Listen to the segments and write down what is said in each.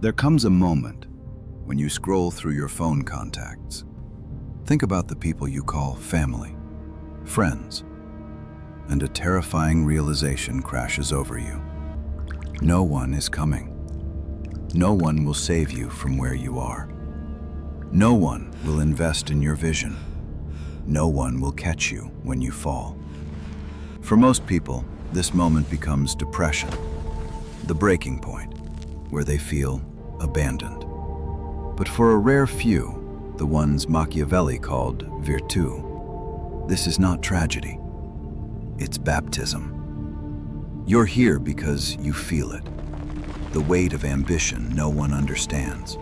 There comes a moment when you scroll through your phone contacts. Think about the people you call family, friends, and a terrifying realization crashes over you. No one is coming. No one will save you from where you are. No one will invest in your vision. No one will catch you when you fall. For most people, this moment becomes depression, the breaking point, where they feel abandoned. But for a rare few, the ones Machiavelli called virtù, this is not tragedy. It's baptism. You're here because you feel it. The weight of ambition no one understands.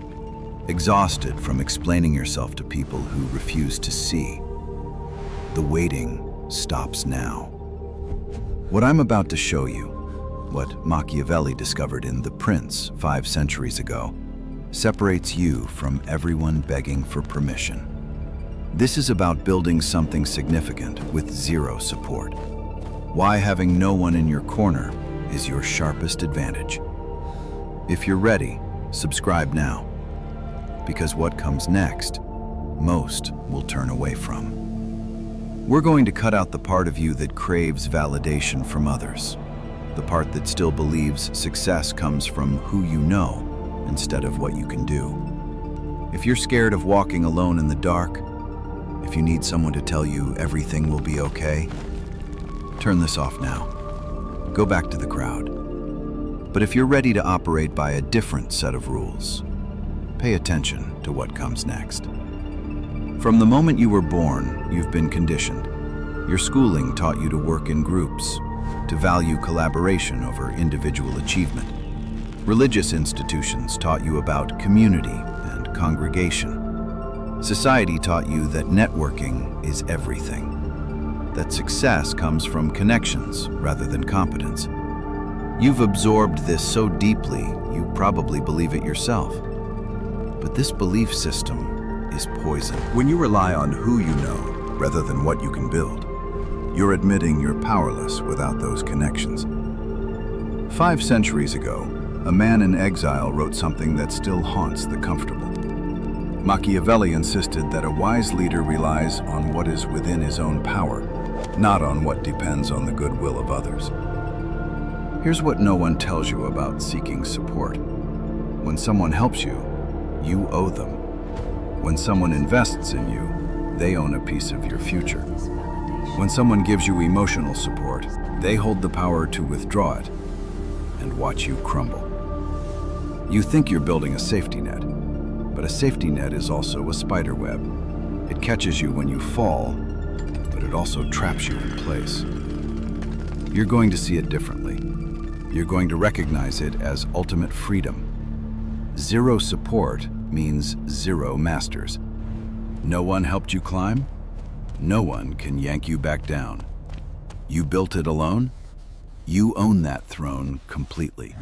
Exhausted from explaining yourself to people who refuse to see. The waiting stops now. What I'm about to show you, what Machiavelli discovered in The Prince 5 centuries ago, separates you from everyone begging for permission. This is about building something significant with zero support. Why having no one in your corner is your sharpest advantage. If you're ready, subscribe now, because what comes next, most will turn away from. We're going to cut out the part of you that craves validation from others, the part that still believes success comes from who you know instead of what you can do. If you're scared of walking alone in the dark, if you need someone to tell you everything will be okay, turn this off now. Go back to the crowd. But if you're ready to operate by a different set of rules, pay attention to what comes next. From the moment you were born, you've been conditioned. Your schooling taught you to work in groups, to value collaboration over individual achievement. Religious institutions taught you about community and congregation. Society taught you that networking is everything, that success comes from connections rather than competence. You've absorbed this so deeply, you probably believe it yourself. But this belief system is poison. When you rely on who you know rather than what you can build, you're admitting you're powerless without those connections. 5 centuries ago, a man in exile wrote something that still haunts the comfortable. Machiavelli insisted that a wise leader relies on what is within his own power, not on what depends on the goodwill of others. Here's what no one tells you about seeking support. When someone helps you, you owe them. When someone invests in you, they own a piece of your future. When someone gives you emotional support, they hold the power to withdraw it and watch you crumble. You think you're building a safety net, but a safety net is also a spider web. It catches you when you fall, but it also traps you in place. You're going to see it differently. You're going to recognize it as ultimate freedom. Zero support means zero masters. No one helped you climb. No one can yank you back down. You built it alone. You own that throne completely.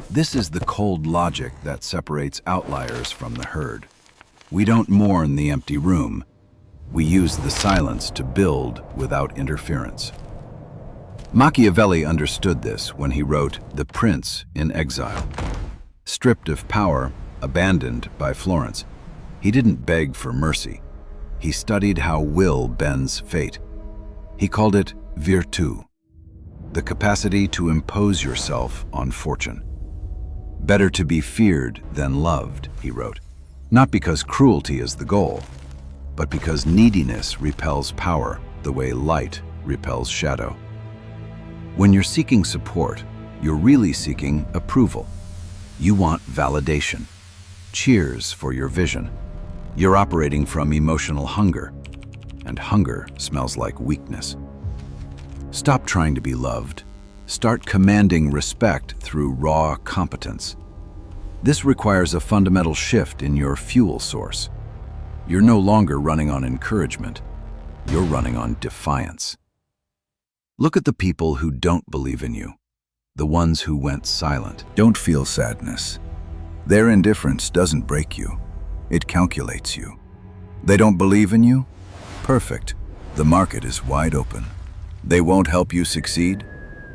This is the cold logic that separates outliers from the herd. We don't mourn the empty room. We use the silence to build without interference. Machiavelli understood this when he wrote The Prince in Exile. Stripped of power, abandoned by Florence, he didn't beg for mercy. He studied how will bends fate. He called it virtù, the capacity to impose yourself on fortune. Better to be feared than loved, he wrote, not because cruelty is the goal, but because neediness repels power the way light repels shadow. When you're seeking support, you're really seeking approval. You want validation. Cheers for your vision. You're operating from emotional hunger, and hunger smells like weakness. Stop trying to be loved. Start commanding respect through raw competence. This requires a fundamental shift in your fuel source. You're no longer running on encouragement. You're running on defiance. Look at the people who don't believe in you, the ones who went silent. Don't feel sadness. Their indifference doesn't break you. It calculates you. They don't believe in you? Perfect. The market is wide open. They won't help you succeed?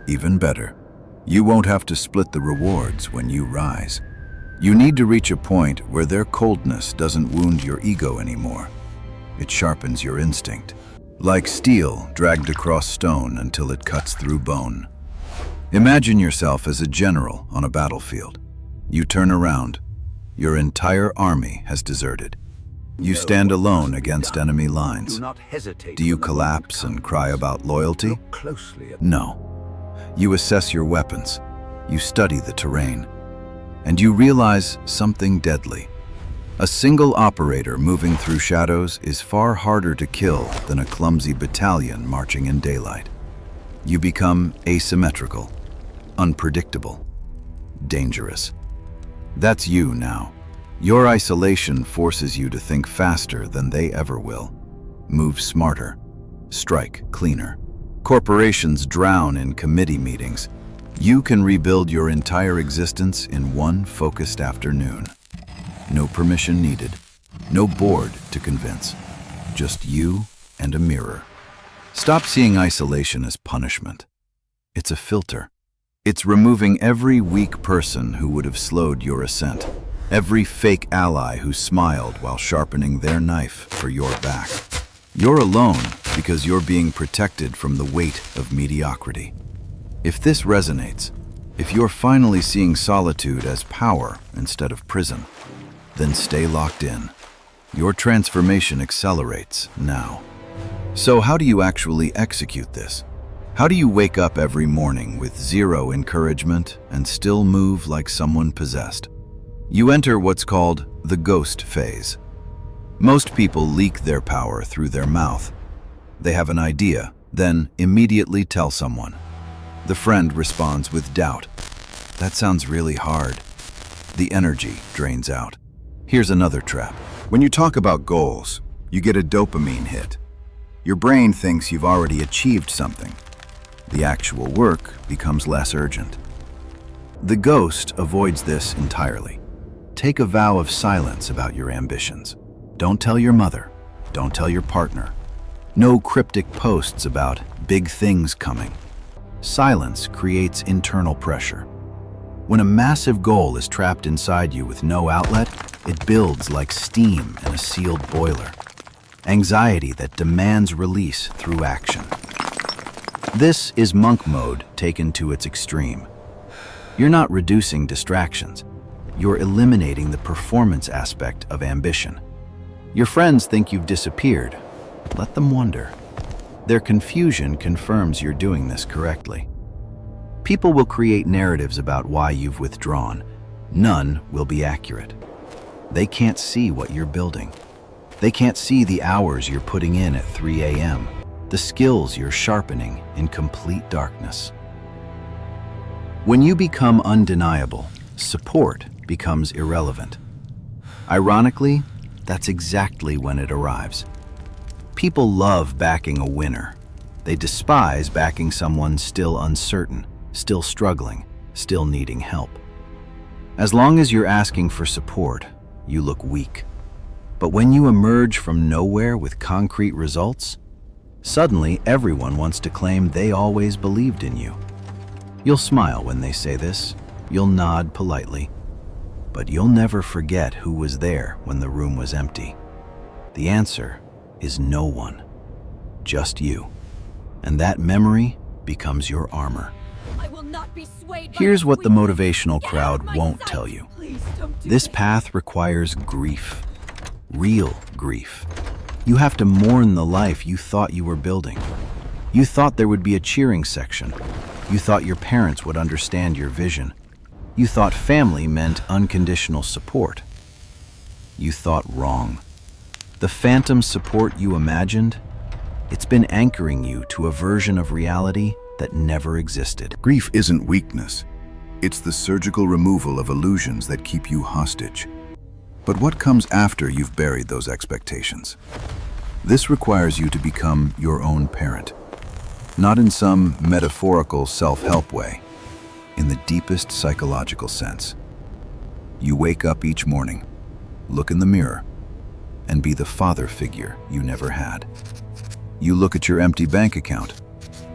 Even better. You won't have to split the rewards when you rise. You need to reach a point where their coldness doesn't wound your ego anymore. It sharpens your instinct, like steel dragged across stone until it cuts through bone. Imagine yourself as a general on a battlefield. You turn around. Your entire army has deserted. You stand alone against enemy lines. Do you collapse and cry about loyalty? No. You assess your weapons. You study the terrain. And you realize something deadly. A single operator moving through shadows is far harder to kill than a clumsy battalion marching in daylight. You become asymmetrical, unpredictable, dangerous. That's you now. Your isolation forces you to think faster than they ever will. Move smarter. Strike cleaner. Corporations drown in committee meetings. You can rebuild your entire existence in one focused afternoon. No permission needed. No board to convince. Just you and a mirror. Stop seeing isolation as punishment. It's a filter. It's removing every weak person who would have slowed your ascent. Every fake ally who smiled while sharpening their knife for your back. You're alone because you're being protected from the weight of mediocrity. If this resonates, if you're finally seeing solitude as power instead of prison, then stay locked in. Your transformation accelerates now. So how do you actually execute this? How do you wake up every morning with zero encouragement and still move like someone possessed? You enter what's called the ghost phase. Most people leak their power through their mouth. They have an idea, then immediately tell someone. The friend responds with doubt. That sounds really hard. The energy drains out. Here's another trap. When you talk about goals, you get a dopamine hit. Your brain thinks you've already achieved something. The actual work becomes less urgent. The ghost avoids this entirely. Take a vow of silence about your ambitions. Don't tell your mother. Don't tell your partner. No cryptic posts about big things coming. Silence creates internal pressure. When a massive goal is trapped inside you with no outlet, it builds like steam in a sealed boiler. Anxiety that demands release through action. This is monk mode taken to its extreme. You're not reducing distractions. You're eliminating the performance aspect of ambition. Your friends think you've disappeared. Let them wonder. Their confusion confirms you're doing this correctly. People will create narratives about why you've withdrawn. None will be accurate. They can't see what you're building. They can't see the hours you're putting in at 3 a.m., the skills you're sharpening in complete darkness. When you become undeniable, support becomes irrelevant. Ironically, that's exactly when it arrives. People love backing a winner. They despise backing someone still uncertain, still struggling, still needing help. As long as you're asking for support, you look weak. But when you emerge from nowhere with concrete results, suddenly everyone wants to claim they always believed in you. You'll smile when they say this, you'll nod politely, but you'll never forget who was there when the room was empty. The answer is no one, just you. And that memory becomes your armor. I will not be swayed by Here's what the weakness. motivational Get out crowd of my won't sight. tell you. Please don't do This it. path requires grief, real grief. You have to mourn the life you thought you were building. You thought there would be a cheering section. You thought your parents would understand your vision. You thought family meant unconditional support. You thought wrong. The phantom support you imagined, it's been anchoring you to a version of reality that never existed. Grief isn't weakness. It's the surgical removal of illusions that keep you hostage. But what comes after you've buried those expectations? This requires you to become your own parent. Not in some metaphorical self-help way, in the deepest psychological sense. You wake up each morning, look in the mirror, and be the father figure you never had. You look at your empty bank account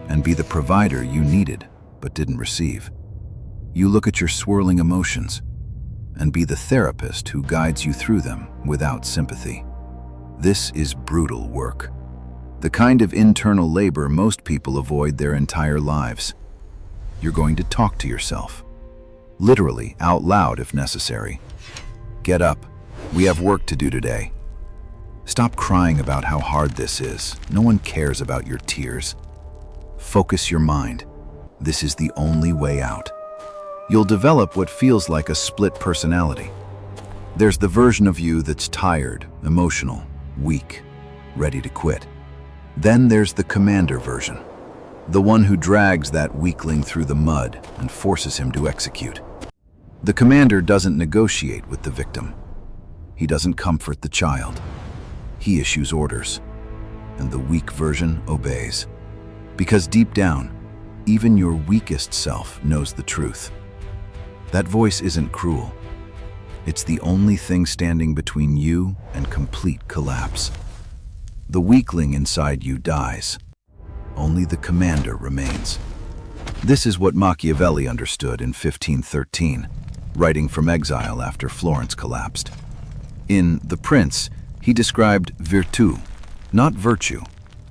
and be the provider you needed but didn't receive. You look at your swirling emotions and be the therapist who guides you through them without sympathy. This is brutal work. The kind of internal labor most people avoid their entire lives. You're going to talk to yourself, literally out loud if necessary. Get up. We have work to do today. Stop crying about how hard this is. No one cares about your tears. Focus your mind. This is the only way out. You'll develop what feels like a split personality. There's the version of you that's tired, emotional, weak, ready to quit. Then there's the commander version, the one who drags that weakling through the mud and forces him to execute. The commander doesn't negotiate with the victim. He doesn't comfort the child. He issues orders, and the weak version obeys. Because deep down, even your weakest self knows the truth. That voice isn't cruel. It's the only thing standing between you and complete collapse. The weakling inside you dies. Only the commander remains. This is what Machiavelli understood in 1513, writing from exile after Florence collapsed. In The Prince, he described virtu, not virtue,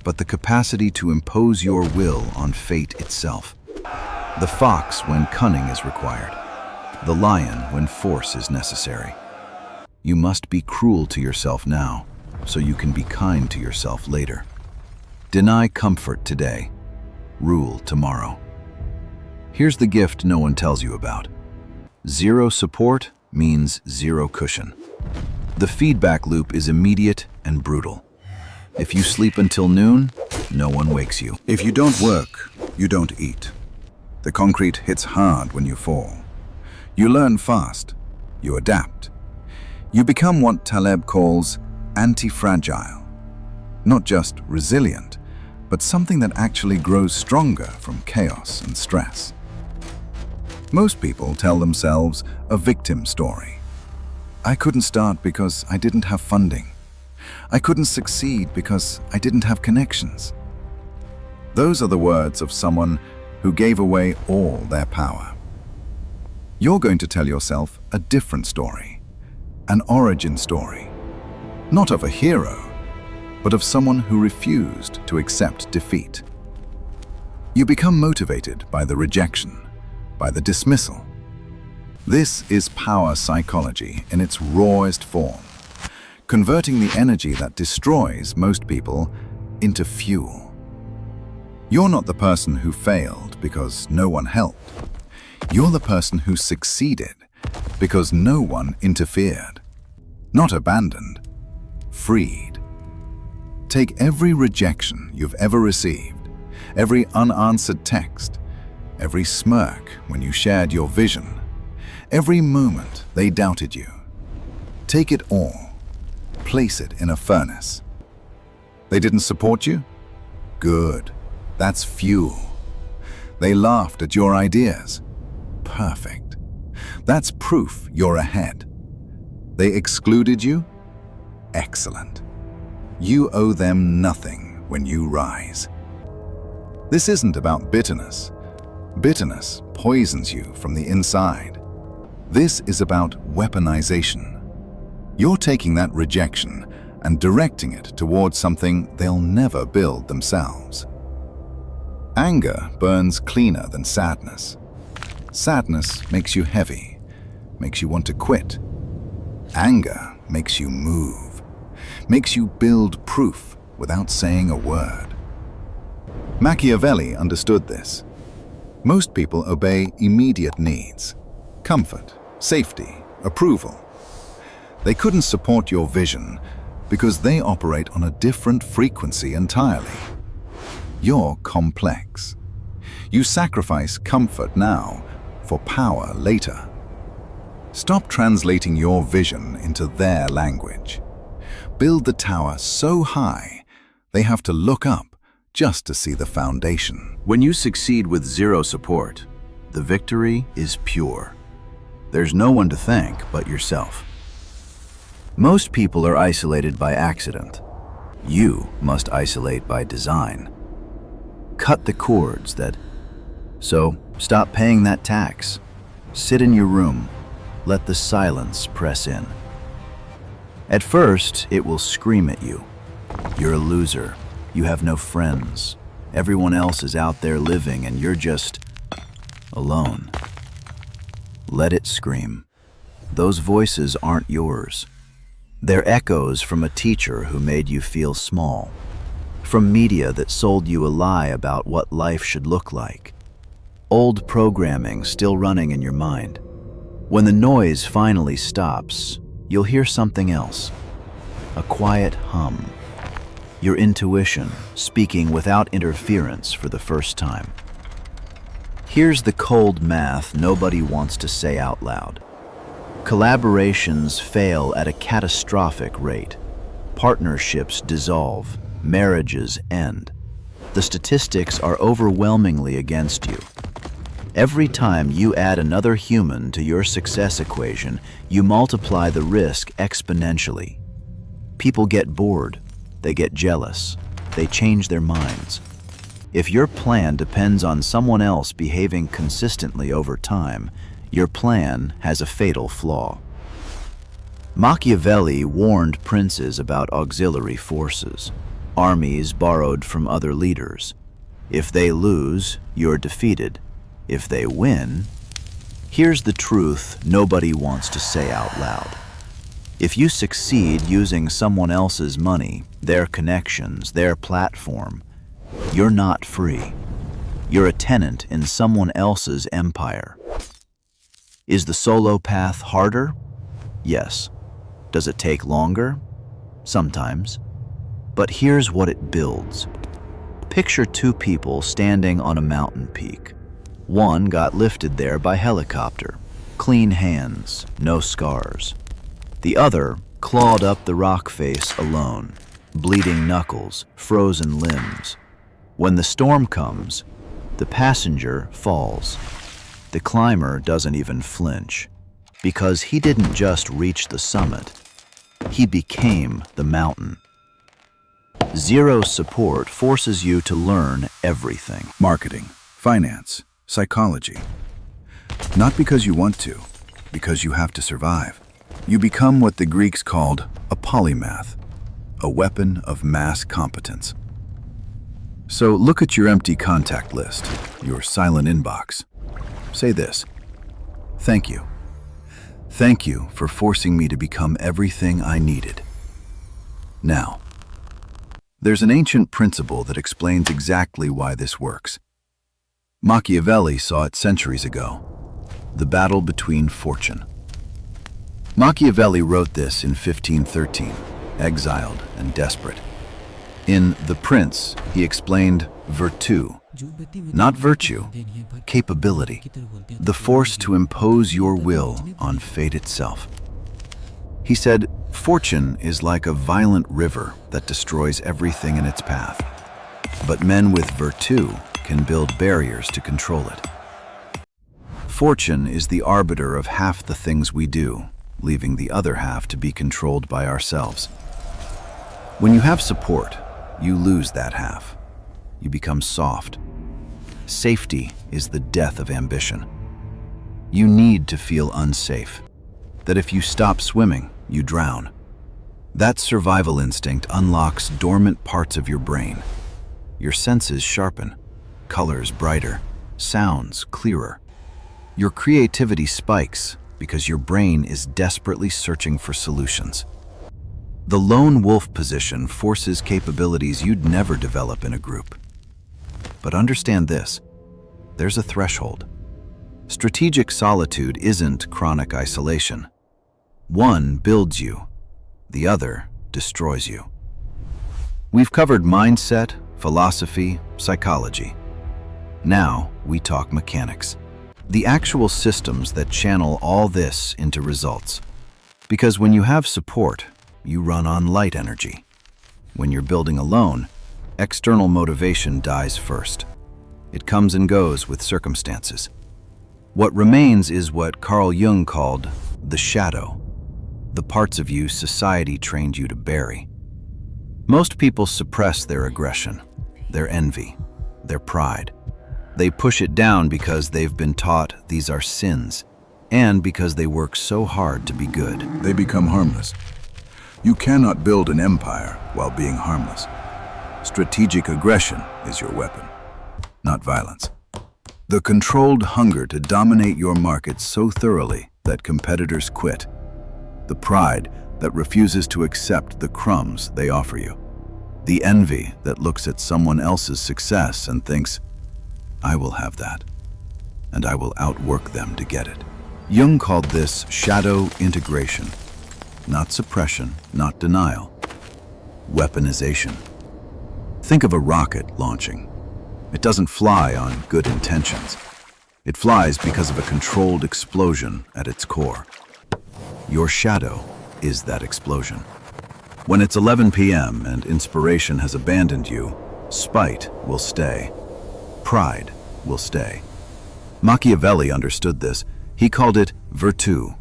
but the capacity to impose your will on fate itself. The fox when cunning is required. The lion when force is necessary. You must be cruel to yourself now, so you can be kind to yourself later. Deny comfort today, rule tomorrow. Here's the gift no one tells you about. Zero support means zero cushion. The feedback loop is immediate and brutal. If you sleep until noon, no one wakes you. If you don't work, you don't eat. The concrete hits hard when you fall. You learn fast. You adapt. You become what Taleb calls anti-fragile. Not just resilient, but something that actually grows stronger from chaos and stress. Most people tell themselves a victim story. I couldn't start because I didn't have funding. I couldn't succeed because I didn't have connections. Those are the words of someone who gave away all their power. You're going to tell yourself a different story, an origin story, not of a hero, but of someone who refused to accept defeat. You become motivated by the rejection, by the dismissal. This is power psychology in its rawest form, converting the energy that destroys most people into fuel. You're not the person who failed because no one helped. You're the person who succeeded because no one interfered. Not abandoned, freed. Take every rejection you've ever received, every unanswered text, every smirk when you shared your vision, every moment they doubted you. Take it all, place it in a furnace. They didn't support you? Good, that's fuel. They laughed at your ideas? Perfect. That's proof you're ahead. They excluded you? Excellent. You owe them nothing when you rise. This isn't about bitterness. Bitterness poisons you from the inside. This is about weaponization. You're taking that rejection and directing it towards something they'll never build themselves. Anger burns cleaner than sadness. Sadness makes you heavy, makes you want to quit. Anger makes you move, makes you build proof without saying a word. Machiavelli understood this. Most people obey immediate needs: comfort, safety, approval. They couldn't support your vision because they operate on a different frequency entirely. You're complex. You sacrifice comfort now for power later. Stop translating your vision into their language. Build the tower so high they have to look up just to see the foundation. When you succeed with zero support, the victory is pure. There's no one to thank but yourself. Most people are isolated by accident. You must isolate by design. Cut the cords that... So, stop paying that tax. Sit in your room. let the silence press in. At first, it will scream at you. You're a loser. You have no friends. Everyone else is out there living and you're just alone. Let it scream. Those voices aren't yours. They're echoes from a teacher who made you feel small, from media that sold you a lie about what life should look like. Old programming still running in your mind. When the noise finally stops, you'll hear something else. A quiet hum. Your intuition speaking without interference for the first time. Here's the cold math nobody wants to say out loud. Collaborations fail at a catastrophic rate. Partnerships dissolve. Marriages end. The statistics are overwhelmingly against you. Every time you add another human to your success equation, you multiply the risk exponentially. People get bored. They get jealous. They change their minds. If your plan depends on someone else behaving consistently over time, your plan has a fatal flaw. Machiavelli warned princes about auxiliary forces, armies borrowed from other leaders. If they lose, you're defeated. If they win, here's the truth nobody wants to say out loud. If you succeed using someone else's money, their connections, their platform, you're not free. You're a tenant in someone else's empire. Is the solo path harder? Yes. Does it take longer? Sometimes. But here's what it builds. Picture two people standing on a mountain peak. One got lifted there by helicopter. Clean hands, no scars. The other clawed up the rock face alone, bleeding knuckles, frozen limbs. When the storm comes, the passenger falls. The climber doesn't even flinch, because he didn't just reach the summit. He became the mountain. Zero support forces you to learn everything. Marketing, finance, psychology. Not because you want to, because you have to survive. You become what the Greeks called a polymath, a weapon of mass competence. So look at your empty contact list, your silent inbox. Say this: thank you. Thank you for forcing me to become everything I needed. Now, there's an ancient principle that explains exactly why this works. Machiavelli saw it centuries ago: the battle between fortune. Machiavelli wrote this in 1513, exiled and desperate. In The Prince, he explained virtù, not virtue, capability, the force to impose your will on fate itself. He said, fortune is like a violent river that destroys everything in its path, but men with virtù can build barriers to control it. Fortune is the arbiter of half the things we do, leaving the other half to be controlled by ourselves. When you have support, you lose that half. You become soft. Safety is the death of ambition. You need to feel unsafe, that if you stop swimming, you drown. That survival instinct unlocks dormant parts of your brain. Your senses sharpen, colors brighter, sounds clearer. Your creativity spikes because your brain is desperately searching for solutions. The lone wolf position forces capabilities you'd never develop in a group. But understand this: there's a threshold. Strategic solitude isn't chronic isolation. One builds you, the other destroys you. We've covered mindset, philosophy, psychology. Now we talk mechanics. The actual systems that channel all this into results. Because when you have support, you run on light energy. When you're building alone, external motivation dies first. It comes and goes with circumstances. What remains is what Carl Jung called the shadow, the parts of you society trained you to bury. Most people suppress their aggression, their envy, their pride. They push it down because they've been taught these are sins. and because they work so hard to be good. They become harmless. You cannot build an empire while being harmless. Strategic aggression is your weapon, not violence. The controlled hunger to dominate your market so thoroughly that competitors quit. The pride that refuses to accept the crumbs they offer you. The envy that looks at someone else's success and thinks, I will have that, and I will outwork them to get it. Jung called this shadow integration. Not suppression, not denial. Weaponization. Think of a rocket launching. It doesn't fly on good intentions. It flies because of a controlled explosion at its core. Your shadow is that explosion. When it's 11 p.m. and inspiration has abandoned you, spite will stay. Pride will stay. Machiavelli understood this. He called it virtù,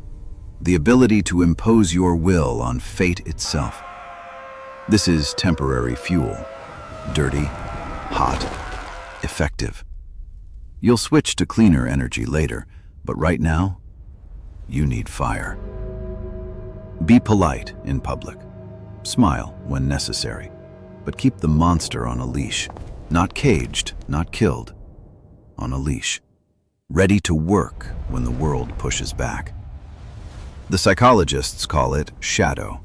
the ability to impose your will on fate itself. This is temporary fuel. Dirty, hot, effective. You'll switch to cleaner energy later, but right now, you need fire. Be polite in public. Smile when necessary, but keep the monster on a leash. Not caged, not killed. On a leash. Ready to work when the world pushes back. The psychologists call it shadow.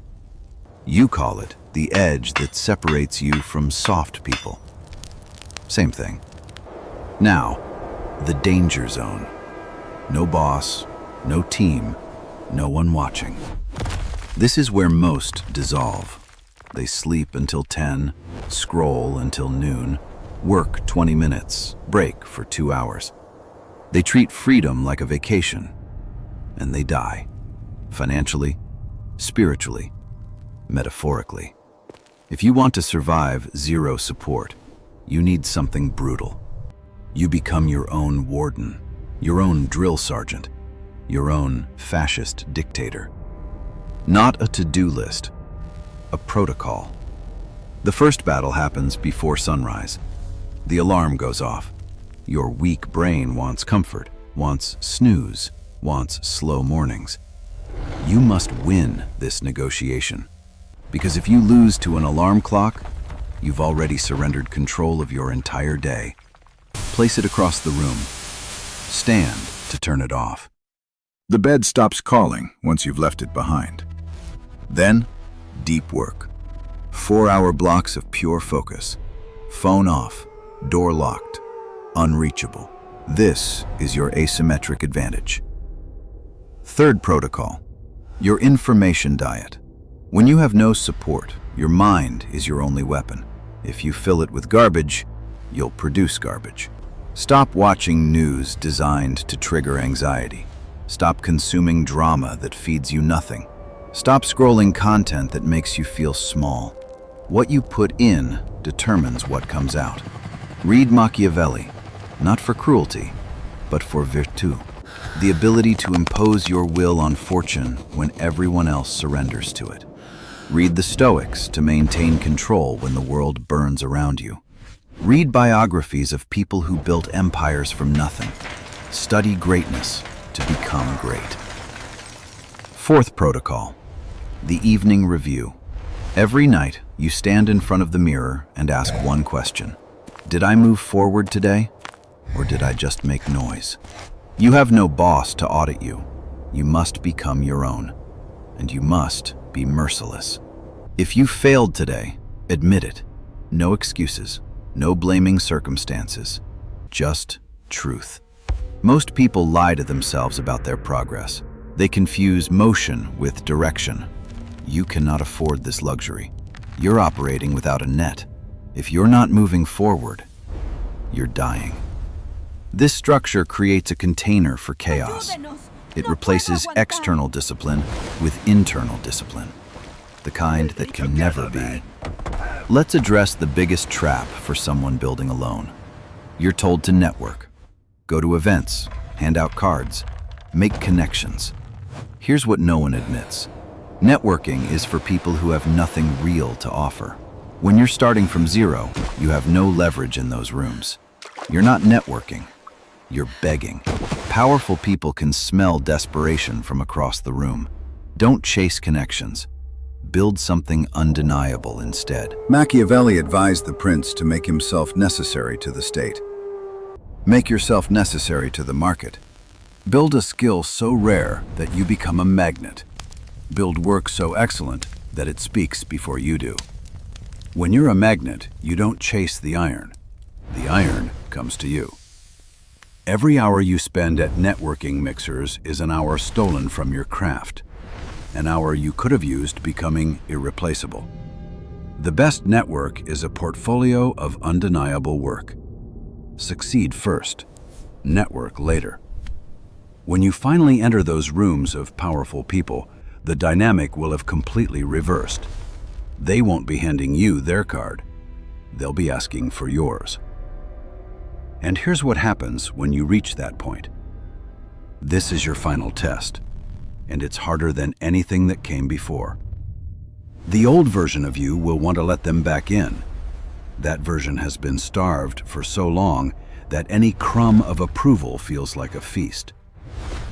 You call it the edge that separates you from soft people. Same thing. Now, the danger zone. No boss, no team, no one watching. This is where most dissolve. They sleep until 10, scroll until noon, work 20 minutes, break for 2 hours. They treat freedom like a vacation, and they die. Financially, spiritually, metaphorically. If you want to survive zero support, you need something brutal. You become your own warden, your own drill sergeant, your own fascist dictator. Not a to-do list, a protocol. The first battle happens before sunrise. The alarm goes off. Your weak brain wants comfort, wants snooze, wants slow mornings. You must win this negotiation, because if you lose to an alarm clock, you've already surrendered control of your entire day. Place it across the room. Stand to turn it off. The bed stops calling once you've left it behind. Then, deep work. 4-hour blocks of pure focus. Phone off, door locked, unreachable. This is your asymmetric advantage. Third protocol, your information diet. When you have no support, your mind is your only weapon. If you fill it with garbage, you'll produce garbage. Stop watching news designed to trigger anxiety. Stop consuming drama that feeds you nothing. Stop scrolling content that makes you feel small. What you put in determines what comes out. Read Machiavelli, not for cruelty, but for virtù, the ability to impose your will on fortune when everyone else surrenders to it. Read the Stoics to maintain control when the world burns around you. Read biographies of people who built empires from nothing. Study greatness to become great. Fourth protocol, the evening review. Every night, you stand in front of the mirror and ask one question. Did I move forward today, or did I just make noise? You have no boss to audit you. You must become your own, and you must be merciless. If you failed today, admit it. No excuses, no blaming circumstances, just truth. Most people lie to themselves about their progress. They confuse motion with direction. You cannot afford this luxury. You're operating without a net. If you're not moving forward, you're dying. This structure creates a container for chaos. It replaces external discipline with internal discipline, the kind that can never be. Let's address the biggest trap for someone building alone. You're told to network. Go to events, hand out cards, make connections. Here's what no one admits. Networking is for people who have nothing real to offer. When you're starting from zero, you have no leverage in those rooms. You're not networking. You're begging. Powerful people can smell desperation from across the room. Don't chase connections. Build something undeniable instead. Machiavelli advised the prince to make himself necessary to the state. Make yourself necessary to the market. Build a skill so rare that you become a magnet. Build work so excellent that it speaks before you do. When you're a magnet, you don't chase the iron. The iron comes to you. Every hour you spend at networking mixers is an hour stolen from your craft. An hour you could have used becoming irreplaceable. The best network is a portfolio of undeniable work. Succeed first, network later. When you finally enter those rooms of powerful people, the dynamic will have completely reversed. They won't be handing you their card. They'll be asking for yours. And here's what happens when you reach that point. This is your final test, and it's harder than anything that came before. The old version of you will want to let them back in. That version has been starved for so long that any crumb of approval feels like a feast.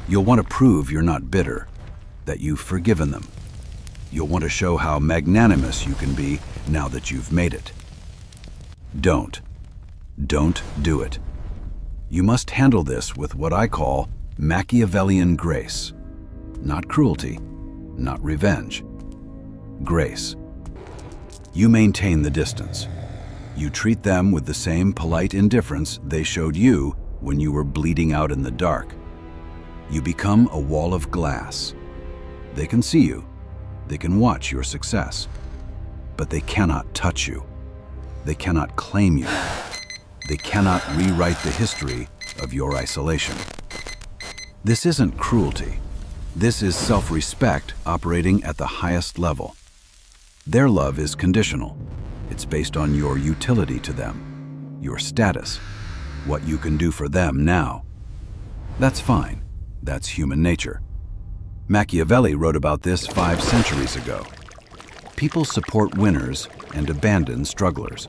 You'll want to prove you're not bitter, that you've forgiven them. You'll want to show how magnanimous you can be now that you've made it. Don't do it. You must handle this with what I call Machiavellian grace. Not cruelty, not revenge. Grace. You maintain the distance. You treat them with the same polite indifference they showed you when you were bleeding out in the dark. You become a wall of glass. They can see you. They can watch your success. But they cannot touch you. They cannot claim you. They cannot rewrite the history of your isolation. This isn't cruelty. This is self-respect operating at the highest level. Their love is conditional. It's based on your utility to them, your status, what you can do for them now. That's fine. That's human nature. Machiavelli wrote about this 5 centuries ago. People support winners and abandon strugglers.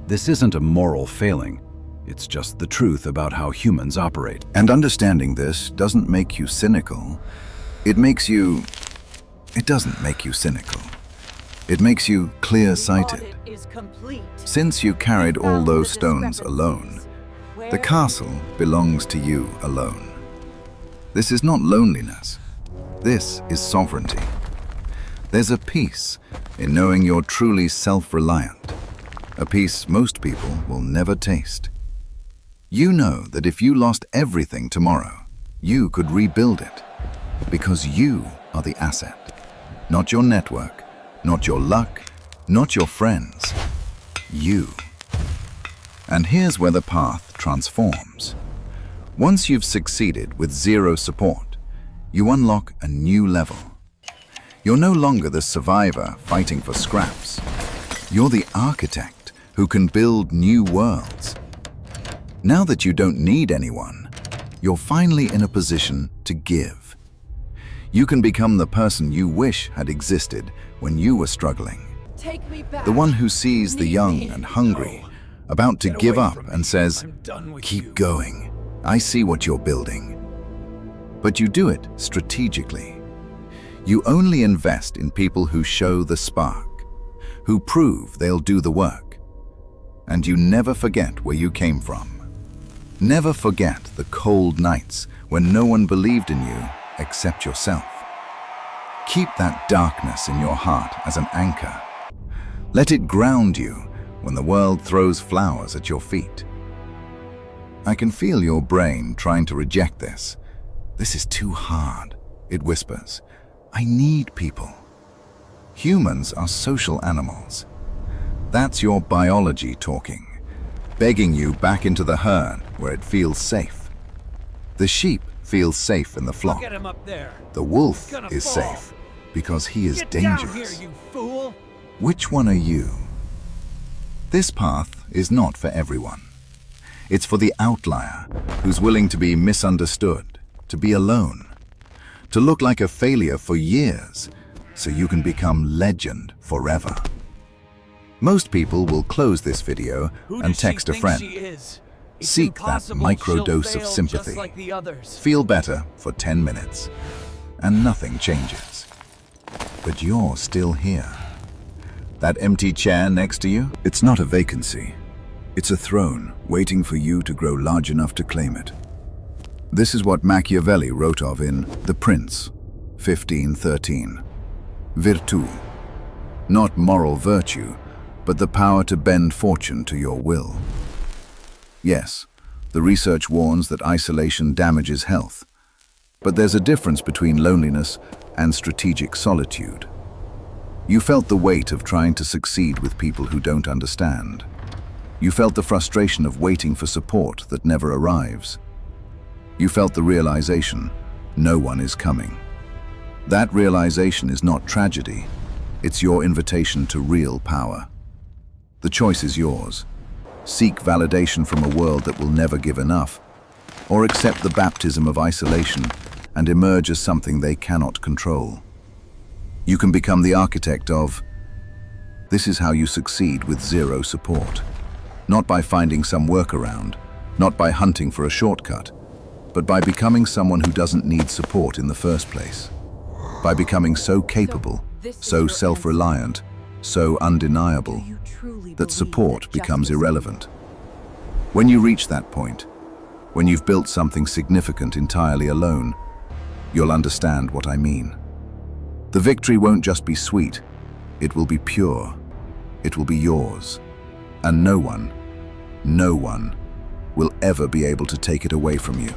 This isn't a moral failing. It's just the truth about how humans operate. And understanding this doesn't make you cynical. It doesn't make you cynical. It makes you clear-sighted. Since you carried all those stones alone, the castle belongs to you alone. This is not loneliness. This is sovereignty. There's a peace in knowing you're truly self-reliant, a peace most people will never taste. You know that if you lost everything tomorrow, you could rebuild it, because you are the asset, not your network, not your luck, not your friends, you. And here's where the path transforms. Once you've succeeded with zero support, you unlock a new level. You're no longer the survivor fighting for scraps. You're the architect who can build new worlds. Now that you don't need anyone, you're finally in a position to give. You can become the person you wish had existed when you were struggling. Take me back. The one who sees the young and hungry, about to give up and says, "Keep going. I see what you're building." But you do it strategically. You only invest in people who show the spark, who prove they'll do the work. And you never forget where you came from. Never forget the cold nights when no one believed in you except yourself. Keep that darkness in your heart as an anchor. Let it ground you when the world throws flowers at your feet. I can feel your brain trying to reject this. This is too hard, it whispers. I need people. Humans are social animals. That's your biology talking, begging you back into the herd where it feels safe. The sheep feels safe in the flock. Get him up there. The wolf He's gonna is fall. safe because he is Get down dangerous. here, you fool. Which one are you? This path is not for everyone. It's for the outlier who's willing to be misunderstood, to be alone, to look like a failure for years so you can become legend forever. Most people will close this video Who and does she text a think friend. she is? Seek that microdose of sympathy. Feel better for 10 minutes, and nothing changes. But you're still here. That empty chair next to you? It's not a vacancy. It's a throne waiting for you to grow large enough to claim it. This is what Machiavelli wrote of in The Prince, 1513. Virtù. Not moral virtue, but the power to bend fortune to your will. Yes, the research warns that isolation damages health, but there's a difference between loneliness and strategic solitude. You felt the weight of trying to succeed with people who don't understand. You felt the frustration of waiting for support that never arrives. You felt the realization, no one is coming. That realization is not tragedy, it's your invitation to real power. The choice is yours. Seek validation from a world that will never give enough, or accept the baptism of isolation and emerge as something they cannot control. You can become the architect of. This is how you succeed with zero support. Not by finding some workaround, not by hunting for a shortcut, but by becoming someone who doesn't need support in the first place. By becoming so capable, so self-reliant, so undeniable, that support becomes irrelevant. When you reach that point, when you've built something significant entirely alone, you'll understand what I mean. The victory won't just be sweet, it will be pure, it will be yours, and no one will ever be able to take it away from you.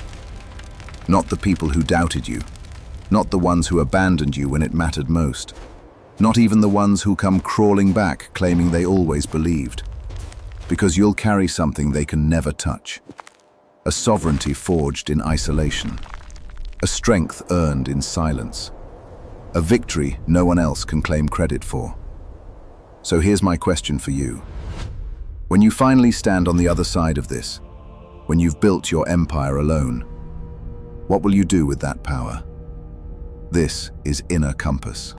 Not the people who doubted you, not the ones who abandoned you when it mattered most, not even the ones who come crawling back claiming they always believed. Because you'll carry something they can never touch. A sovereignty forged in isolation. A strength earned in silence. A victory no one else can claim credit for. So here's my question for you. When you finally stand on the other side of this, when you've built your empire alone, what will you do with that power? This is Inner Compass.